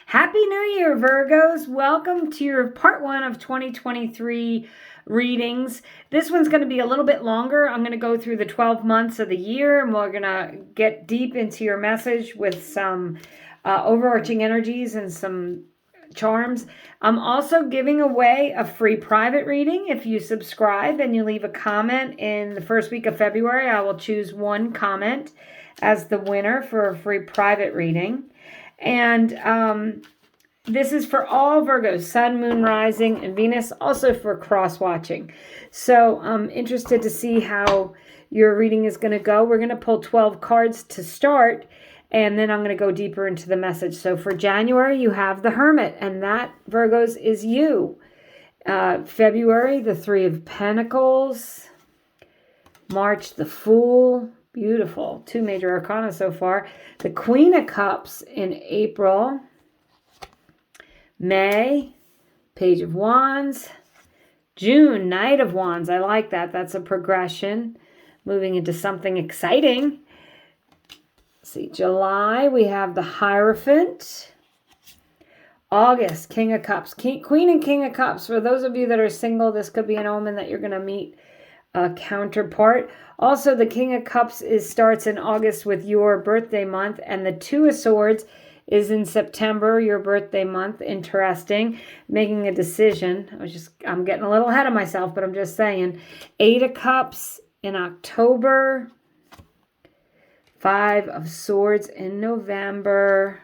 Happy New Year, Virgos. Welcome to your part 1 of 2023 readings. This one's going to be a little bit longer. I'm going to go through the 12 months of the year, and we're going to get deep into your message with some overarching energies and some charms. I'm also giving away a free private reading. If you subscribe and you leave a comment in the first week of February, I will choose one comment as the winner for a free private reading. And this is for all Virgos, Sun, Moon, Rising, and Venus, also for cross-watching. So I'm interested to see how your reading is going to go. We're going to pull 12 cards to start, and then I'm going to go deeper into the message. So for January, you have the Hermit, and that, Virgos, is you. February, the Three of Pentacles. March, the Fool. Beautiful. 2 major arcana so far. The Queen of Cups in April. May, Page of Wands. June, Knight of Wands. I like that. That's a progression. Moving into something exciting. Let's see, July, we have the Hierophant. August, King of Cups. Queen and King of Cups. For those of you that are single, this could be an omen that you're going to meet a counterpart. Also, the King of Cups starts in August with your birthday month, and the Two of Swords is in September, your birthday month. Interesting. Making a decision. I'm getting a little ahead of myself, but I'm just saying. 8 of Cups in October. 5 of Swords in November.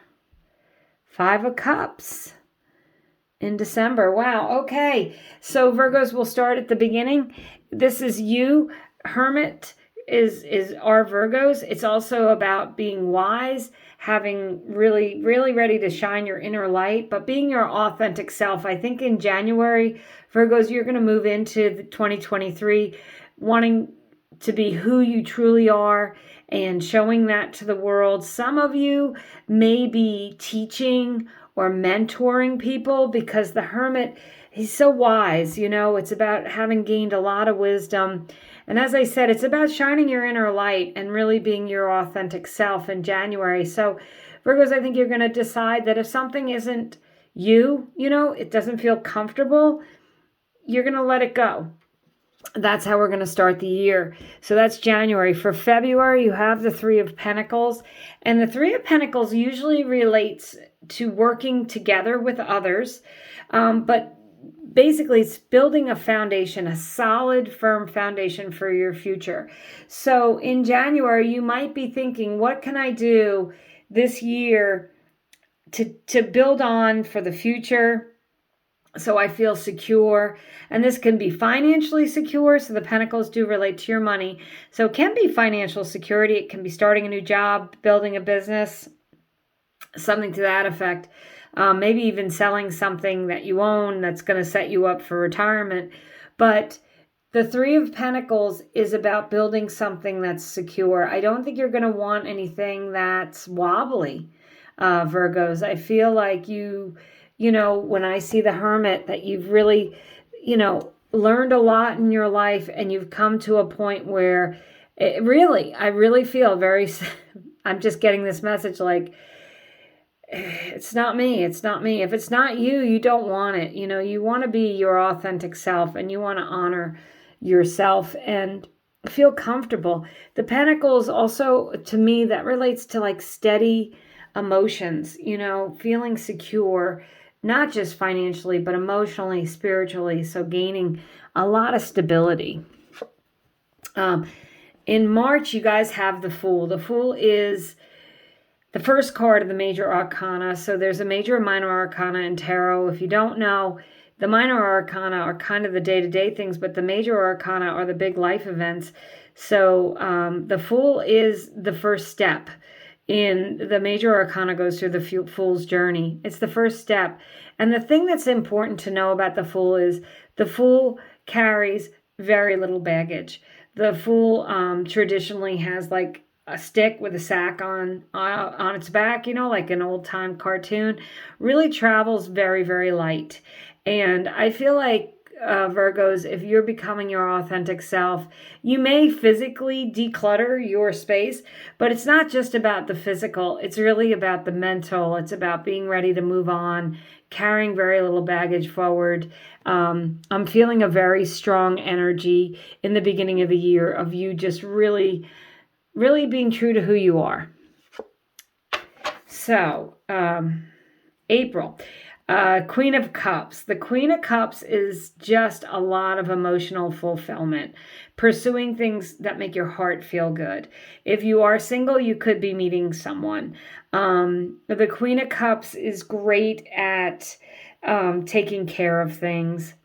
5 of Cups in December. Wow. Okay. So Virgos, will start at the beginning. This is you. Hermit is our Virgos. It's also about being wise, having really ready to shine your inner light, but being your authentic self. I think in January, Virgos, you're going to move into 2023 wanting to be who you truly are and showing that to the world. Some of you may be teaching or mentoring people because the Hermit, he's so wise. You know, it's about having gained a lot of wisdom. And as I said, it's about shining your inner light and really being your authentic self in January. So Virgos, I think you're going to decide that if something isn't you, it doesn't feel comfortable, you're going to let it go. That's how we're going to start the year. So that's January. For February, you have the Three of Pentacles. And the Three of Pentacles usually relates to working together with others. But basically, it's building a foundation, a solid, firm foundation for your future. So in January, you might be thinking, what can I do this year to build on for the future so I feel secure? And this can be financially secure. So the Pentacles do relate to your money. So it can be financial security. It can be starting a new job, building a business, something to that effect. Maybe even selling something that you own that's going to set you up for retirement. But the Three of Pentacles is about building something that's secure. I don't think you're going to want anything that's wobbly, Virgos. I feel like when I see the Hermit, that you've really, learned a lot in your life, and you've come to a point where I really feel I'm just getting this message like, it's not me. It's not me. If it's not you, you don't want it. You want to be your authentic self, and you want to honor yourself and feel comfortable. The Pentacles also, to me, that relates to like steady emotions, feeling secure, not just financially, but emotionally, spiritually. So gaining a lot of stability. In March, you guys have the Fool. The Fool is the first card of the major arcana. So there's a major and minor arcana in tarot. If you don't know, the minor arcana are kind of the day-to-day things, but the major arcana are the big life events. So the Fool is the first step. In the major arcana goes through the Fool's journey. It's the first step. And the thing that's important to know about the Fool is the Fool carries very little baggage. The Fool traditionally has like a stick with a sack on its back, like an old-time cartoon. Really travels very, very light. And I feel like Virgos, if you're becoming your authentic self, you may physically declutter your space, but it's not just about the physical. It's really about the mental. It's about being ready to move on, carrying very little baggage forward. I'm feeling a very strong energy in the beginning of the year of you just really, really being true to who you are. So, April. Queen of Cups. The Queen of Cups is just a lot of emotional fulfillment, pursuing things that make your heart feel good. If you are single, you could be meeting someone. The Queen of Cups is great at taking care of things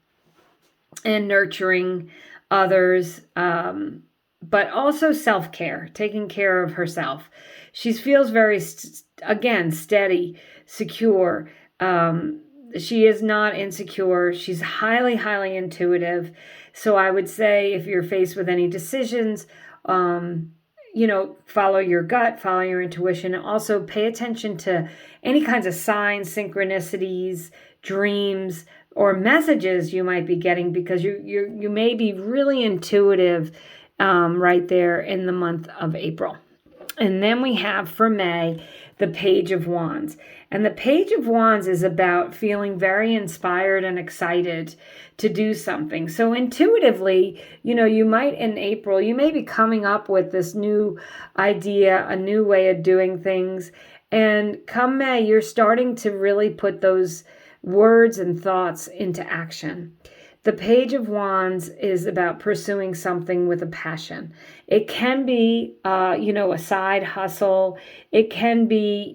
and nurturing others, but also self-care, taking care of herself. She feels very, again, steady, secure. She is not insecure. She's highly, highly intuitive. So I would say if you're faced with any decisions, follow your gut, follow your intuition, and also pay attention to any kinds of signs, synchronicities, dreams, or messages you might be getting, because you may be really intuitive right there in the month of April. And then we have for May, the Page of Wands. And the Page of Wands is about feeling very inspired and excited to do something. So intuitively, you might in April, you may be coming up with this new idea, a new way of doing things. And come May, you're starting to really put those words and thoughts into action. The Page of Wands is about pursuing something with a passion. It can be, a side hustle. It can be,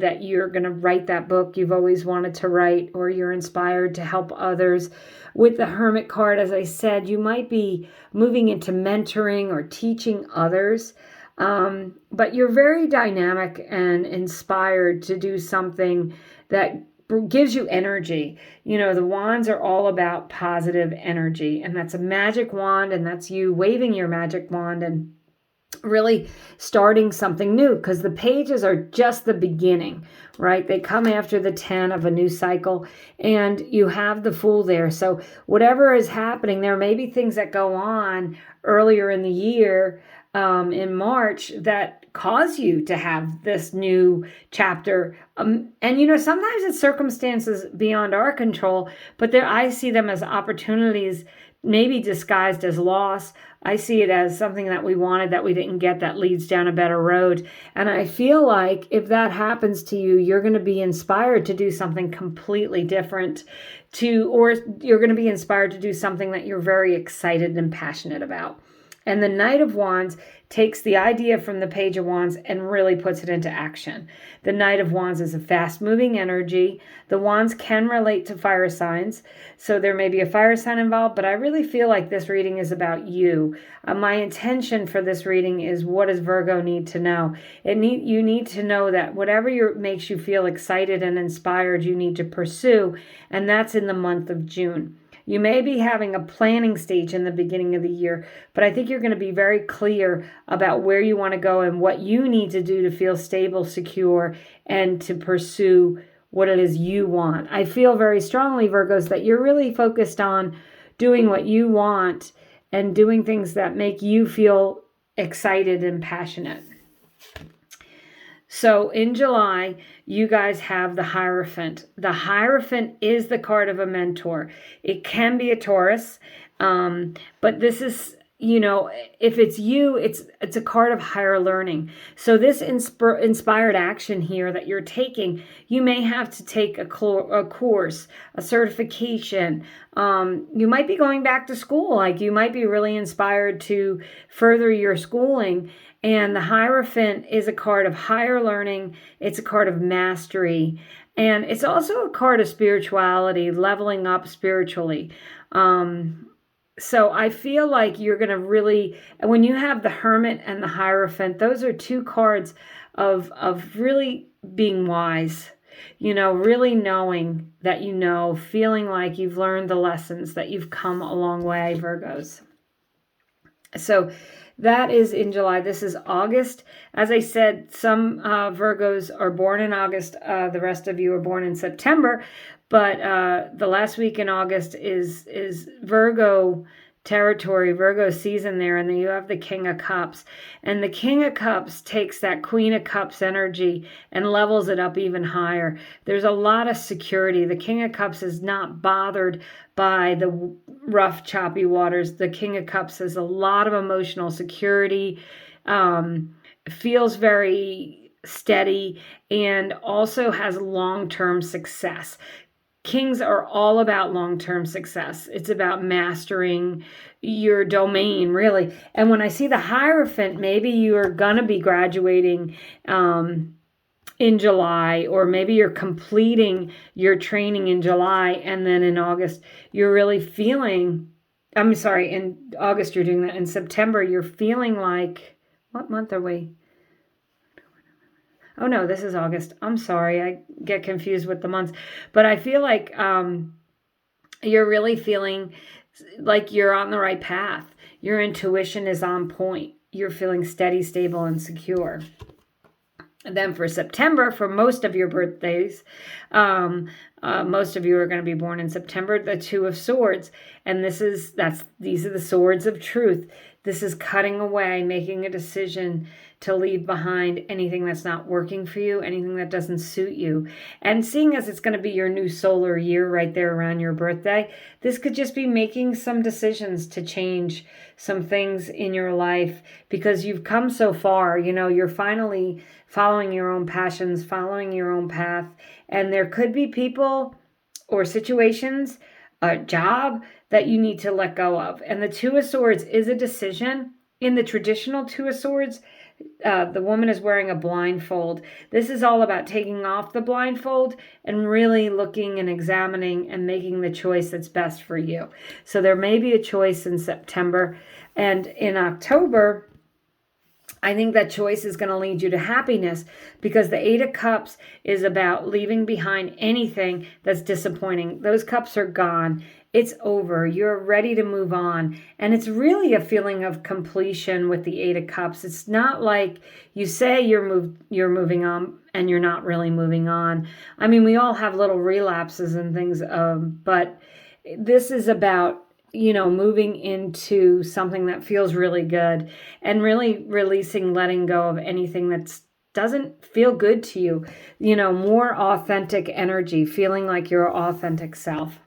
that you're going to write that book you've always wanted to write, or you're inspired to help others. With the Hermit card, as I said, you might be moving into mentoring or teaching others. But you're very dynamic and inspired to do something that gives you energy. The wands are all about positive energy, and that's a magic wand, and that's you waving your magic wand and really starting something new, because the pages are just the beginning, right? They come after the 10 of a new cycle, and you have the Fool there. So whatever is happening, there may be things that go on earlier in the year, in March, that cause you to have this new chapter. And sometimes it's circumstances beyond our control, but I see them as opportunities, maybe disguised as loss. I see it as something that we wanted that we didn't get, that leads down a better road. And I feel like if that happens to you, you're going to be inspired to do something completely different, or you're going to be inspired to do something that you're very excited and passionate about. And the Knight of Wands takes the idea from the Page of Wands and really puts it into action. The Knight of Wands is a fast-moving energy. The wands can relate to fire signs, so there may be a fire sign involved, but I really feel like this reading is about you. My intention for this reading is, what does Virgo need to know? You need to know that whatever makes you feel excited and inspired, you need to pursue, and that's in the month of June. You may be having a planning stage in the beginning of the year, but I think you're going to be very clear about where you want to go and what you need to do to feel stable, secure, and to pursue what it is you want. I feel very strongly, Virgos, that you're really focused on doing what you want and doing things that make you feel excited and passionate. So in July, you guys have the Hierophant. The Hierophant is the card of a mentor. It can be a Taurus, but this is, if it's you, it's a card of higher learning. So this inspired action here that you're taking, you may have to take a course, a certification. You might be going back to school. Like, you might be really inspired to further your schooling. And the Hierophant is a card of higher learning. It's a card of mastery. And it's also a card of spirituality, leveling up spiritually. So I feel like you're going to really, when you have the Hermit and the Hierophant, those are two cards of really being wise, really knowing that feeling like you've learned the lessons, that you've come a long way, Virgos. So that is in July. This is August. As I said, some Virgos are born in August. The rest of you are born in September. But the last week in August is Virgo territory, Virgo season there, and then you have the King of Cups. And the King of Cups takes that Queen of Cups energy and levels it up even higher. There's a lot of security. The King of Cups is not bothered by the rough, choppy waters. The King of Cups has a lot of emotional security, feels very steady, and also has long-term success. Kings are all about long-term success. It's about mastering your domain, really. And when I see the Hierophant, maybe you're going to be graduating in July, or maybe you're completing your training in July, and then in August, you're really feeling, I'm sorry, in August you're doing that. In September, you're feeling like, what month are we? Oh, no, this is August. I'm sorry. I get confused with the months. But I feel like you're really feeling like you're on the right path. Your intuition is on point. You're feeling steady, stable, and secure. And then for September, for most of your birthdays, most of you are going to be born in September, the Two of Swords. And these are the swords of truth. This is cutting away, making a decision to leave behind anything that's not working for you, anything that doesn't suit you. And seeing as it's going to be your new solar year right there around your birthday, this could just be making some decisions to change some things in your life, because you've come so far. You're finally following your own passions, following your own path. And there could be people or situations, a job that you need to let go of. And the Two of Swords is a decision. In the traditional Two of Swords, the woman is wearing a blindfold. This is all about taking off the blindfold and really looking and examining and making the choice that's best for you. So there may be a choice in September. And in October, I think that choice is going to lead you to happiness, because the Eight of Cups is about leaving behind anything that's disappointing. Those cups are gone. It's over. You're ready to move on. And it's really a feeling of completion with the Eight of Cups. It's not like you say you're moving on and you're not really moving on. I mean, we all have little relapses and things, but this is about moving into something that feels really good, and really releasing, letting go of anything that doesn't feel good to you. More authentic energy, feeling like your authentic self.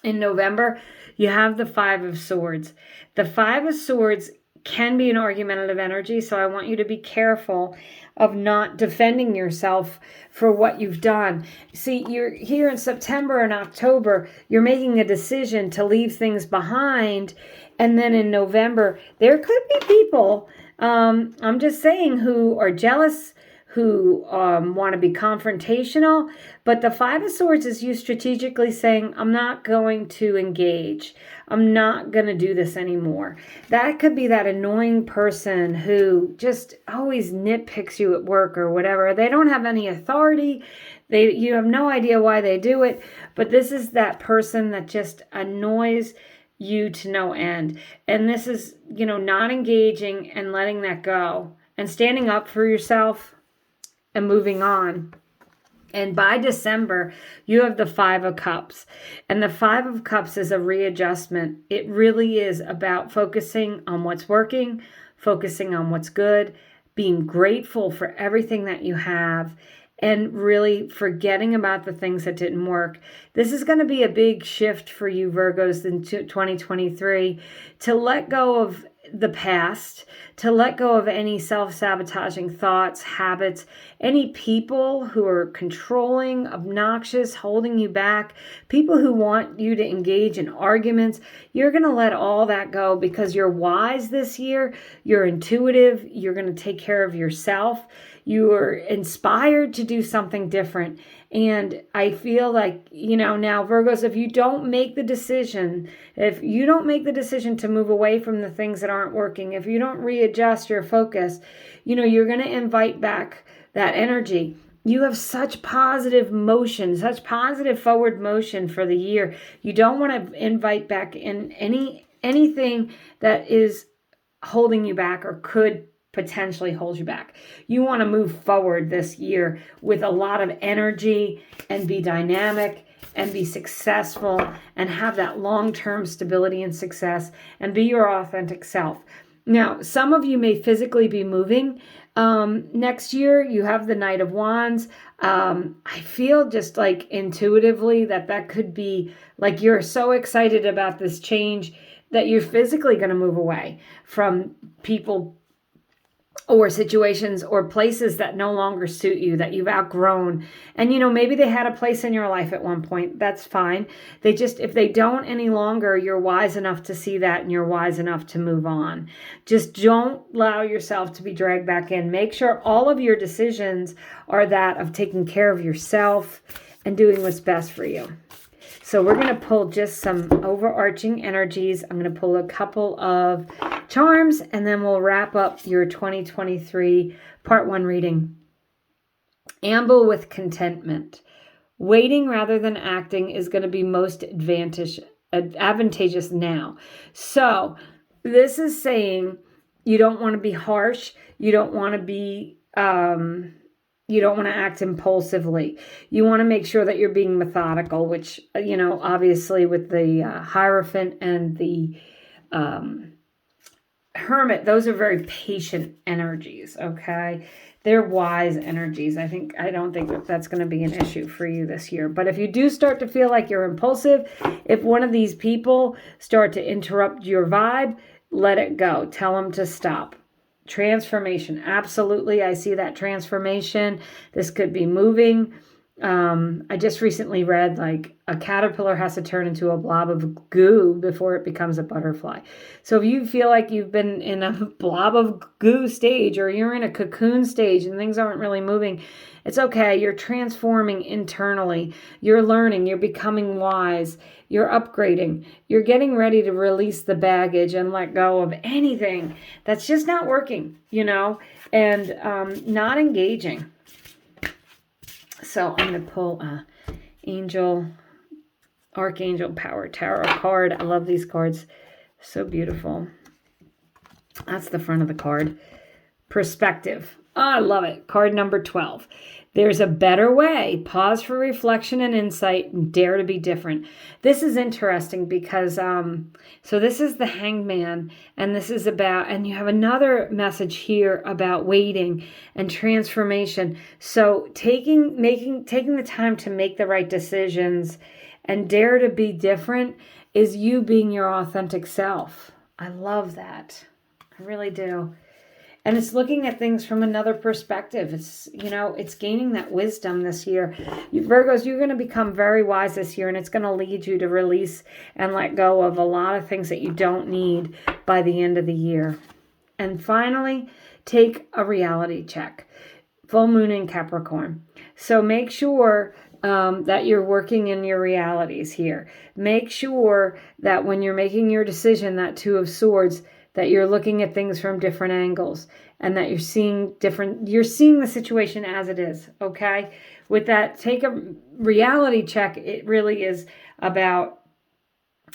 In November, you have the Five of Swords. The Five of Swords can be an argumentative energy, so I want you to be careful of not defending yourself for what you've done. See, you're here in September and October, you're making a decision to leave things behind, and then in November, there could be people, I'm just saying, who are jealous, who want to be confrontational. But the Five of Swords is you strategically saying, I'm not going to engage. I'm not going to do this anymore. That could be that annoying person who just always nitpicks you at work or whatever. They don't have any authority. You have no idea why they do it. But this is that person that just annoys you to no end. And this is, not engaging and letting that go and standing up for yourself and moving on. And by December, you have the Five of Cups. And the Five of Cups is a readjustment. It really is about focusing on what's working, focusing on what's good, being grateful for everything that you have, and really forgetting about the things that didn't work. This is going to be a big shift for you, Virgos, in 2023, to let go of the past, to let go of any self-sabotaging thoughts, habits, any people who are controlling, obnoxious, holding you back, people who want you to engage in arguments. You're going to let all that go, because you're wise this year, you're intuitive, you're going to take care of yourself, you are inspired to do something different. And I feel like, now Virgos, if you don't make the decision to move away from the things that aren't working, if you don't readjust your focus, you're going to invite back that energy. You have such positive motion, such positive forward motion for the year. You don't want to invite back in anything that is holding you back or could potentially holds you back. You want to move forward this year with a lot of energy and be dynamic and be successful and have that long-term stability and success and be your authentic self. Now, some of you may physically be moving next year. You have the Knight of Wands. I feel just like intuitively that could be like you're so excited about this change that you're physically going to move away from people or situations or places that no longer suit you, that you've outgrown. And, maybe they had a place in your life at one point. That's fine. If they don't any longer, you're wise enough to see that and you're wise enough to move on. Just don't allow yourself to be dragged back in. Make sure all of your decisions are that of taking care of yourself and doing what's best for you. So we're going to pull just some overarching energies. I'm going to pull a couple of charms, and then we'll wrap up your 2023 part 1 reading. Amble with contentment. Waiting rather than acting is going to be most advantageous now. So this is saying you don't want to be harsh. You don't want to be... you don't want to act impulsively. You want to make sure that you're being methodical, which, obviously with the Hierophant and the Hermit, those are very patient energies, okay? They're wise energies. I don't think that's going to be an issue for you this year. But if you do start to feel like you're impulsive, if one of these people start to interrupt your vibe, let it go. Tell them to stop. Transformation. Absolutely. I see that transformation. This could be moving. I just recently read like a caterpillar has to turn into a blob of goo before it becomes a butterfly. So if you feel like you've been in a blob of goo stage or you're in a cocoon stage and things aren't really moving, it's okay. You're transforming internally. You're learning. You're becoming wise. You're upgrading. You're getting ready to release the baggage and let go of anything that's just not working, and not engaging. So I'm going to pull Archangel Power Tarot card. I love these cards. So beautiful. That's the front of the card. Perspective. Oh, I love it. Card number 12. There's a better way. Pause for reflection and insight and dare to be different. This is interesting because, so this is the Hangman, and this is about, and you have another message here about waiting and transformation. So taking the time to make the right decisions and dare to be different is you being your authentic self. I love that. I really do. And it's looking at things from another perspective. It's, it's gaining that wisdom this year. You Virgos, you're going to become very wise this year, and it's going to lead you to release and let go of a lot of things that you don't need by the end of the year. And finally, take a reality check. Full moon in Capricorn. So make sure that you're working in your realities here. Make sure that when you're making your decision, that Two of Swords, that you're looking at things from different angles and that you're seeing the situation as it is, okay? With that, take a reality check. It really is about,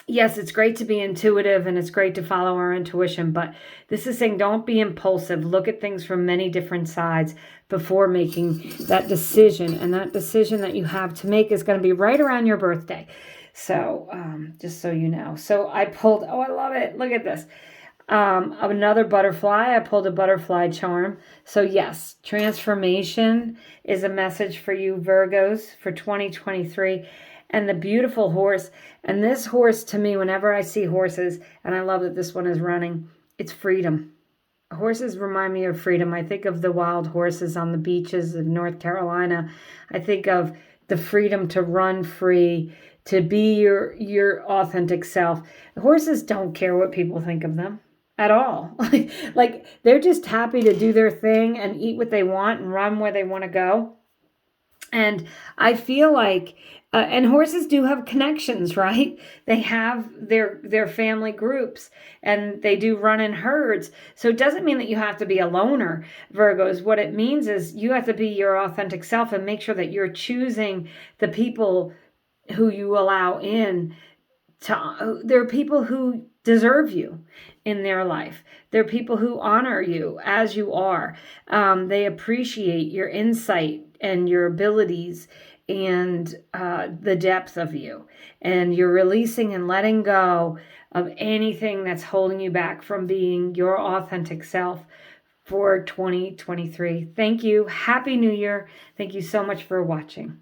yes, it's great to be intuitive and it's great to follow our intuition, but this is saying don't be impulsive. Look at things from many different sides before making that decision. And that decision that you have to make is going to be right around your birthday. So just so you know. So I pulled, oh, I love it. Look at this. Another butterfly. I pulled a butterfly charm. So yes, transformation is a message for you Virgos for 2023. And the beautiful horse. And this horse, to me, whenever I see horses, and I love that this one is running, it's freedom. Horses remind me of freedom. I think of the wild horses on the beaches of North Carolina. I think of the freedom to run free, to be your authentic self. Horses don't care what people think of them at all. Like they're just happy to do their thing and eat what they want and run where they want to go. And I feel like, and horses do have connections, right? They have their family groups and they do run in herds. So it doesn't mean that you have to be a loner, Virgos. What it means is you have to be your authentic self and make sure that you're choosing the people who you allow in. There are people who deserve you. in their life. They're people who honor you as you are. They appreciate your insight and your abilities and the depth of you. And you're releasing and letting go of anything that's holding you back from being your authentic self for 2023. Thank you. Happy New Year. Thank you so much for watching.